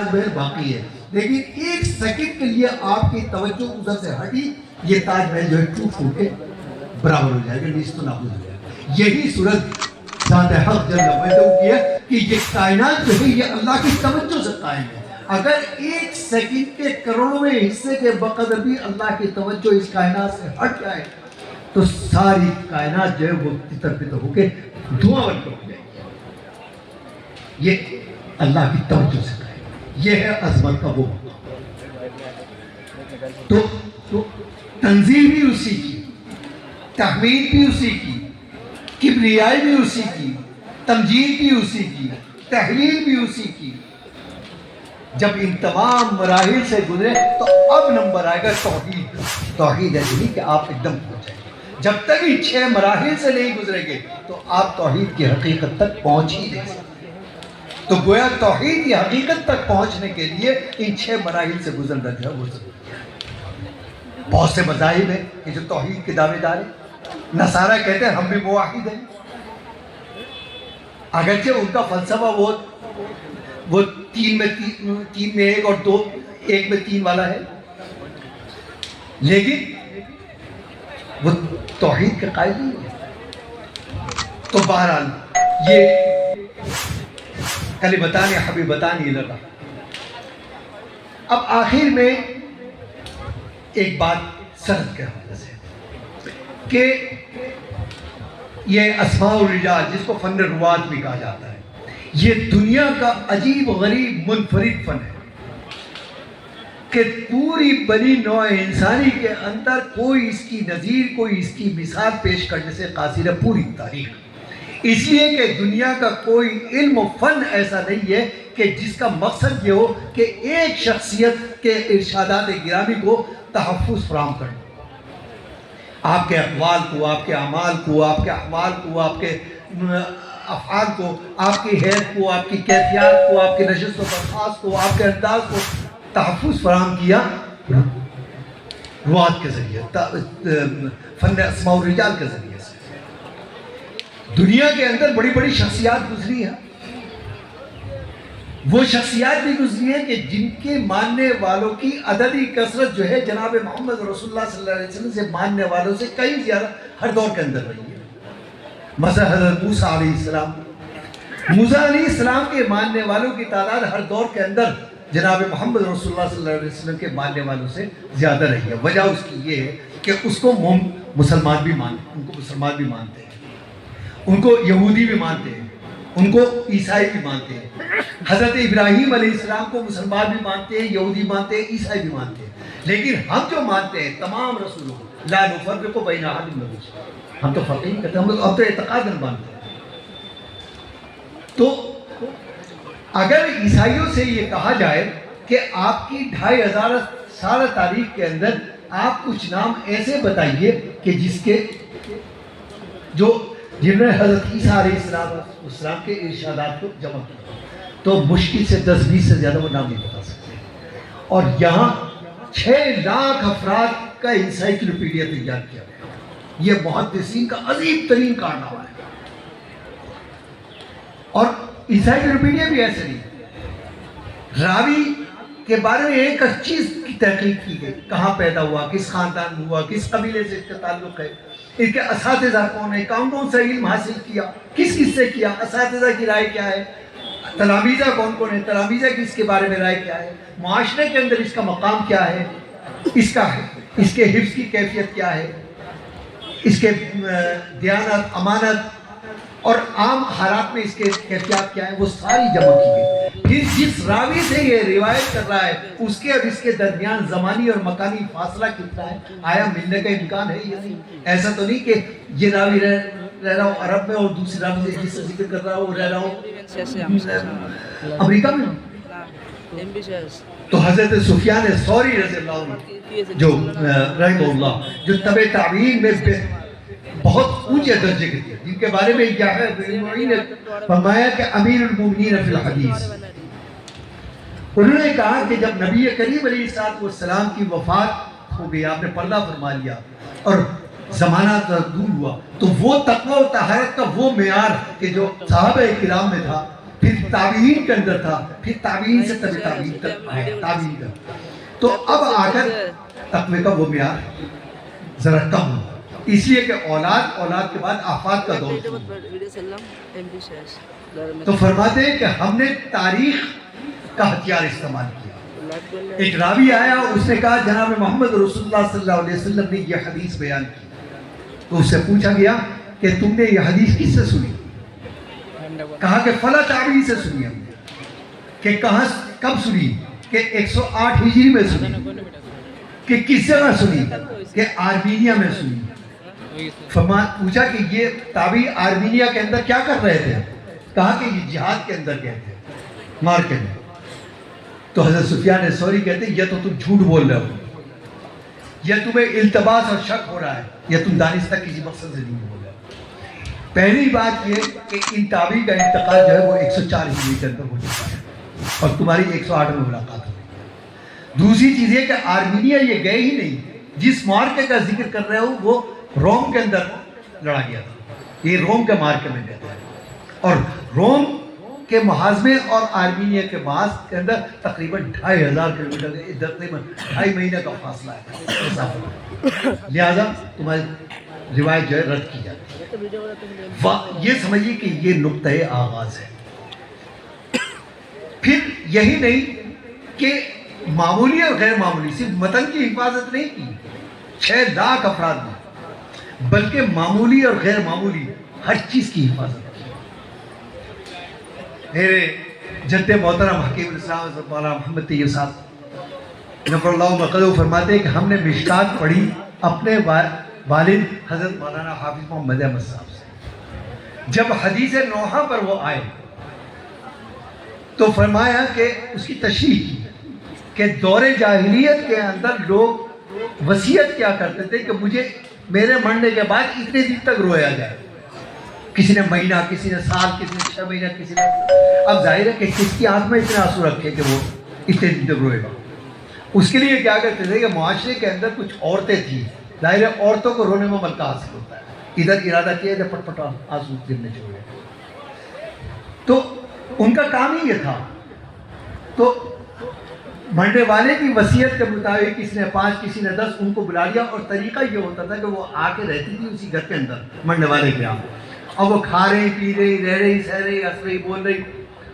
تاج محل باقی ہے، لیکن ایک سیکنڈ کے لیے آپ کی توجہ ادھر سے ہٹی، یہ تاج محل جو ہے ٹوٹ پھوٹ کے برابر ہو جائے گا، نیست و نابود ہو جائے گا۔ یہی صورت ذات حق جل مجدہ کی ہے کہ یہ کائنات جو ہے یہ اللہ کی توجہ سے قائم ہے۔ اگر ایک سیکنڈ کے کروڑویں حصے کے بقدر بھی اللہ کی توجہ اس کائنات سے ہٹ جائے تو ساری کائنات جو ہے وہ تتر بتر ہو کے دھواں بن کے ہو جائے گی۔ یہ اللہ کی توجہ سے قائم ہے، یہ ہے عظمت کا وہ مقام۔ تو تنزیہ بھی اسی کی، تحمید بھی اسی کی، کبریائی بھی اسی کی، تمجید بھی اسی کی، تحلیل بھی اسی کی۔ جب ان تمام مراحل سے گزرے تو اب نمبر آئے گا توحید۔ توحید ہے نہیں کہ آپ ایک دم پہنچ جائیں گے، جب تک ان 6 مراحل سے نہیں گزریں گے تو آپ توحید کی حقیقت تک پہنچ ہی نہیں سکتے۔ تو گویا توحید کی حقیقت تک پہنچنے کے لیے ان 6 مراحل سے گزرنا جو ہے وہ ضروری ہے۔ بہت سے مذاہب ہیں کہ جو توحید کے دعوے دار ہیں، نصارہ کہتے ہیں ہم بھی موحد ہیں، اگرچہ ان کا فلسفہ وہ تین میں ایک اور دو ایک میں تین والا ہے، لیکن وہ توحید کے قائل نہیں ہے۔ تو بہرحال یہ کلمتان حبیبتان الی اللہ۔ اب آخر میں ایک بات سرد کے حوالے سے کہ یہ اسماء الرجال جس کو فن روات بھی کہا جاتا ہے، یہ دنیا کا عجیب غریب منفرد فن ہے کہ پوری بنی نوع انسانی کے اندر کوئی اس کی نظیر، کوئی اس کی مثال پیش کرنے سے قاصر ہے پوری تاریخ۔ اس لیے کہ دنیا کا کوئی علم و فن ایسا نہیں ہے کہ جس کا مقصد یہ ہو کہ ایک شخصیت کے ارشادات گرامی کو تحفظ فراہم کرنا، آپ کے اقوال کو، آپ کے اعمال کو، آپ کے احوال کو، آپ کے افعال کو، آپ کی حیث کو، آپ کی کیفیات کو، آپ کے نشست و برخاست کو، آپ کے انداز کو تحفظ فراہم کیا روات کے ذریعے، فن اسماء الرجال کے ذریعے سے۔ دنیا کے اندر بڑی بڑی شخصیات گزری ہیں، وہ شخصیات بھی گزری ہیں کہ جن کے ماننے والوں کی عددی کثرت جو ہے جناب محمد رسول اللہ صلی اللہ علیہ وسلم سے ماننے والوں سے کئی زیادہ ہر دور کے اندر رہی ہے۔ مثلا حضرت موسیٰ علیہ السلام، موسیٰ علیہ السلام کے ماننے والوں کی تعداد ہر دور کے اندر جناب محمد رسول اللہ صلی اللہ علیہ وسلم کے ماننے والوں سے زیادہ رہی ہے۔ وجہ اس کی یہ ہے کہ اس کو مسلمان بھی مانتے ہیں، ان کو یہودی بھی مانتے ہیں، ان کو عیسائی بھی مانتے ہیں۔ حضرت ابراہیم علیہ السلام کو مسلمان بھی مانتے ہیں، یہودی مانتے ہیں، عیسائی بھی مانتے ہیں، لیکن ہم جو مانتے ہیں تمام رسولوں کو لا نفرق بین احد من الرسل، ہم تو فرق نہیں کرتے، ہم تو اعتقاداً مانتے ہیں۔ تو اگر عیسائیوں سے یہ کہا جائے کہ آپ کی 2500 سال تاریخ کے اندر آپ کچھ نام ایسے بتائیے کہ جنہوں نے حضرت عیسیٰ علیہ السلام کے ارشادات کو جمع کیا، تو مشکل سے 10-20 سے زیادہ وہ نام نہیں بتا سکتے۔ اور یہاں 6 لاکھ افراد کا انسائکلوپیڈیا تیار کیا گیا، یہ محدثین کا عظیم ترین کارنامہ ہے۔ اور انسائکلوپیڈیا بھی ایسے نہیں، راوی کے بارے میں ایک چیز کی تحقیق کی گئی، کہاں پیدا ہوا، کس خاندان میں ہوا، کس قبیلے سے اس کا تعلق ہے، ان کے اساتذہ کون ہیں، کون سا علم حاصل کیا، کس سے کیا، اساتذہ کی رائے کیا ہے، تلامذہ کون ہیں، تلامذہ کی اس کے بارے میں رائے کیا ہے، معاشرے کے اندر اس کا مقام کیا ہے، اس کے حفظ کی کیفیت کیا ہے، اس کے دیانت، امانت اور عام حالات میں اس کے کیفیات کیا ہیں، وہ ساری جمع کی گئی۔ پھر جس راوی سے یہ روایت کر رہا ہے اس کے اور اس کے درمیان زمانی اور مکانی فاصلہ کتنا ہے، آیا ملنے کا امکان ہے یا نہیں؟ ایسا تو نہیں کہ یہ راوی رہ رہا ہوں عرب میں اور دوسری راوی سے جس سے ذکر کر رہا ہوں رہ رہا ہوں امریکہ میں۔ تو حضرت سفیان ثوری رضی اللہ عنہ جو رحمہ اللہ، جو تبع تابعین میں بہت اونچے درجے کے تھے، جن کے بارے میں یحییٰ بن معین نے فرمایا کہ امیر المومنین فی الحدیث، انہوں نے کہا کہ جب نبی کریم علیہ السلام کی وفات ہو گئی، آپ نے پردہ فرما لیا اور زمانہ دور ہوا، تو وہ تقوی و طہارت کا وہ معیار کہ جو صحابہ کرام میں تھا پھر تابعین کے اندر تھا، پھر تابعین سے تبع تابعین تک آیا، تابعین کا. تو اب آ کر تقوی کا وہ معیار ذرا کم ہوا، اس لیے کہ اولاد کے بعد آفات کا دور شروع ہوا. تو فرماتے ہیں کہ ہم نے تاریخ کا ہتھیار استعمال کیا. ایک راوی آیا، اس نے کہا جناب محمد رسول اللہ صلی اللہ علیہ وسلم نے یہ حدیث بیان کی. تو اس سے پوچھا گیا کہ تم نے یہ حدیث کس سے سنی؟ کہا کہ فلاں تابعی سے سنی ہم نے. کہ کہاں کب سنی؟ کہ 108 ہجری میں سنی. کہ کس جگہ سنی؟ کہ آرمینیا میں سنی. پوچھا کہ یہ تابعی آرمینیا کے اندر کیا کر رہے تھے؟ کہا کہ یہ جہاد کے اندر گئے تھے، مارکے میں. تو حضرت سفیان ثوری کہتے ہیں یہ تو تم جھوٹ بول رہے ہو، یا تمہیں التباس اور شک ہو رہا ہے، یا تم دانستہ کسی مقصد سے نہیں بول رہے ہو. پہلی بات یہ کہ ان تابعی کا انتقال جو ہے وہ 104 ہجری کے اندر ہو چکا ہے اور تمہاری 108 میں ملاقات ہوئی. دوسری چیز یہ کہ آرمینیا یہ گئے ہی نہیں، جس مارکے کا ذکر کر رہے ہو وہ روم کے اندر لڑا گیا تھا. یہ روم کے مارکے میں گیا تھا، اور روم کے محاذ میں اور آرمینیا کے محاذ کے اندر تقریباً 2500 کلومیٹر، تقریباً 2.5 مہینے کا فاصلہ ہے. لہذا تمہاری روایت جو ہے رد کی جاتی ہے. یہ سمجھیے کہ یہ نقطۂ آغاز ہے. پھر یہی نہیں کہ معمولی اور غیر معمولی، صرف متن کی حفاظت نہیں کی 6 لاکھ افراد نے، بلکہ معمولی اور غیر معمولی ہر چیز کی حفاظت کی. میرے جد محترم حکیم الاسلام مولانا محمد طیب صاحب نفر اللہ مقدو فرماتے ہیں کہ ہم نے مشکات پڑھی اپنے والد حضرت مولانا حافظ محمد احمد صاحب سے. جب حدیث نوحہ پر وہ آئے تو فرمایا کہ اس کی تشریح کی کہ دور جاہلیت کے اندر لوگ وصیت کیا کرتے تھے کہ مجھے میرے مرنے کے بعد اتنے دن تک رویا جائے. کسی نے مہینہ، کسی نے سال، کسی نے 6 مہینہ، کسی نے. اب ظاہر ہے کہ کس کی آنکھ میں اتنے آنسو رکھے کہ وہ اتنے دن تک روئے گا. اس کے لیے کیا کرتے تھے کہ معاشرے کے اندر کچھ عورتیں تھیں، ظاہر ہے عورتوں کو رونے میں ملکہ حاصل ہوتا ہے، ادھر ارادہ کیا ادھر پٹ پٹ آنسو گرنے چھوڑے. تو ان کا کام ہی یہ تھا. تو مرنے والے کی وصیت کے مطابق کسی نے 5 کسی نے 10 ان کو بلا لیا، اور طریقہ یہ ہوتا تھا کہ وہ آ کے رہتی تھی اسی گھر کے اندر مرنے والے کے یہاں، اور وہ کھا رہی، پی رہی، رہ رہی، سہ رہی، ہنس رہی، بول رہی.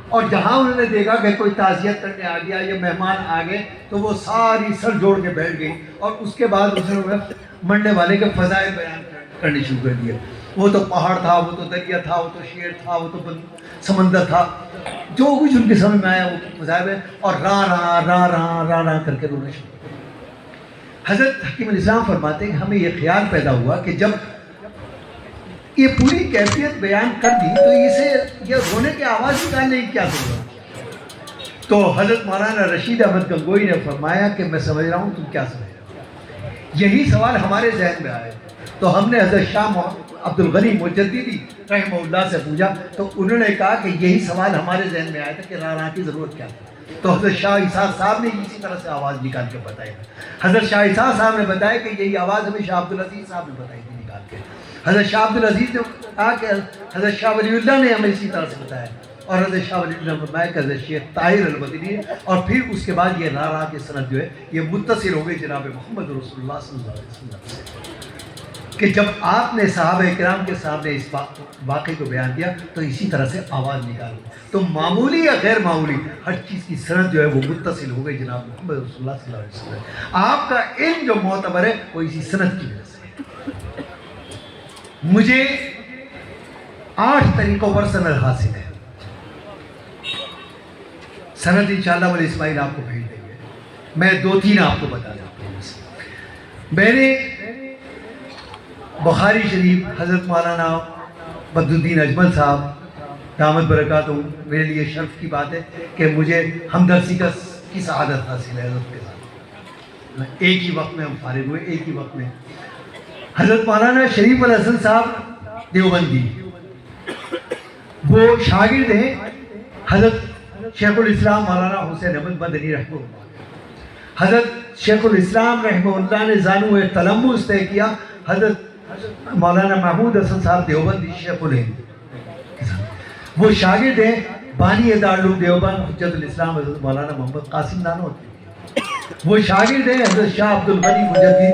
اور جہاں انہوں نے دیکھا کہ کوئی تعزیت کرنے آ گیا یا مہمان آ گئے تو وہ ساری سر جوڑ کے بیٹھ گئی، اور اس کے بعد اس نے مرنے والے کے فضائل بیان کرنے شروع کر دیے. وہ تو پہاڑ تھا، وہ تو دریا تھا، وہ تو شیر تھا، وہ تو سمندر تھا، جو کچھ ان کے سمجھ میں آیا وہ فضائل، اور راہ کر کے رونا شروع. حضرت حکیم الاسلام فرماتے ہیں کہ ہمیں یہ خیال پیدا ہوا کہ جب یہ پوری کیفیت بیان کر دی تو اسے یہ رونے کی آواز نکالنے کی کیا ضرورت. تو حضرت مولانا رشید احمد گنگوئی نے فرمایا کہ میں سمجھ رہا ہوں تم کیا سمجھ رہے ہو. یہی سوال ہمارے ذہن میں آئے تو ہم نے حضرت شاہ عبد الغنی مجددی رحمہ اللہ سے پوچھا تو انہوں نے کہا کہ یہی سوال ہمارے ذہن میں آیا تھا کہ راہ کی ضرورت کیا تھی. تو حضرت شاہ اسحاق صاحب نے اسی طرح سے آواز نکال کے بتائی. حضرت شاہ اسحاق صاحب نے بتایا کہ یہی آواز ہمیں شاہ عبدالعزیز صاحب نے بتائی تھی نکال کے. حضرت شاہ عبدالعزیز نے کہا کہ حضرت شاہ ولی اللہ نے ہمیں اسی طرح سے بتایا، اور حضرت شاہ ولی اللہ نے فرمایا کہ حضرت شیخ طاہر المدنی، اور پھر اس کے بعد یہ راہ کی سند جو ہے یہ متصل ہو گئی جناب محمد رسول اللہ صلی اللہ علیہ وسلم سے، کہ جب آپ نے صحابہ کرام کے سامنے اس واقعے کو بیان کیا تو اسی طرح سے آواز نکالو. تو معمولی یا غیر معمولی ہر چیز کی سند جو ہے وہ متصل ہو گئی جناب محمد رسول اللہ صلی اللہ علیہ وسلم. آپ کا علم جو معتبر ہے وہ اسی سند کی وجہ سے. مجھے 8 طریقوں پر سند حاصل ہے. سند انشاءاللہ ولی اسماعیل آپ کو بھیج دیں گے. میں 2-3 آپ کو بتا دیتا ہوں. میں نے بخاری شریف حضرت مولانا بدر الدین اجمل صاحب دامت برکاتہم، میرے لیے شرف کی بات ہے کہ مجھے ہمدرسی کی سعادت حاصل ہے حضرت کے ساتھ. ایک ہی وقت میں ہم فارغ ہوئے، ایک ہی وقت میں. حضرت مولانا شریف الحسن صاحب دیوبندی، وہ شاگرد ہیں حضرت شیخ الاسلام مولانا حسین احمد مدنی رحمہ اللہ. حضرت شیخ الاسلام رحمہ اللہ نے زانو تلمس طے کیا حضرت مولانا محمود حسن صاحب دیوبندی شیخ الہند. وہ شاگرد ہیں بانی دارالعلوم دیوبند حجت الاسلام حضرت مولانا محمد قاسم نانوتوی، وہ شاگرد ہیں حضرت شاہ عبد الغنی مجددی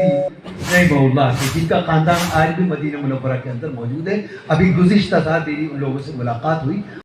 رحمہ اللہ کے، جن کا خاندان آج بھی مدینہ منورہ کے اندر موجود ہے. ابھی گزشتہ سال میری ان لوگوں سے ملاقات ہوئی.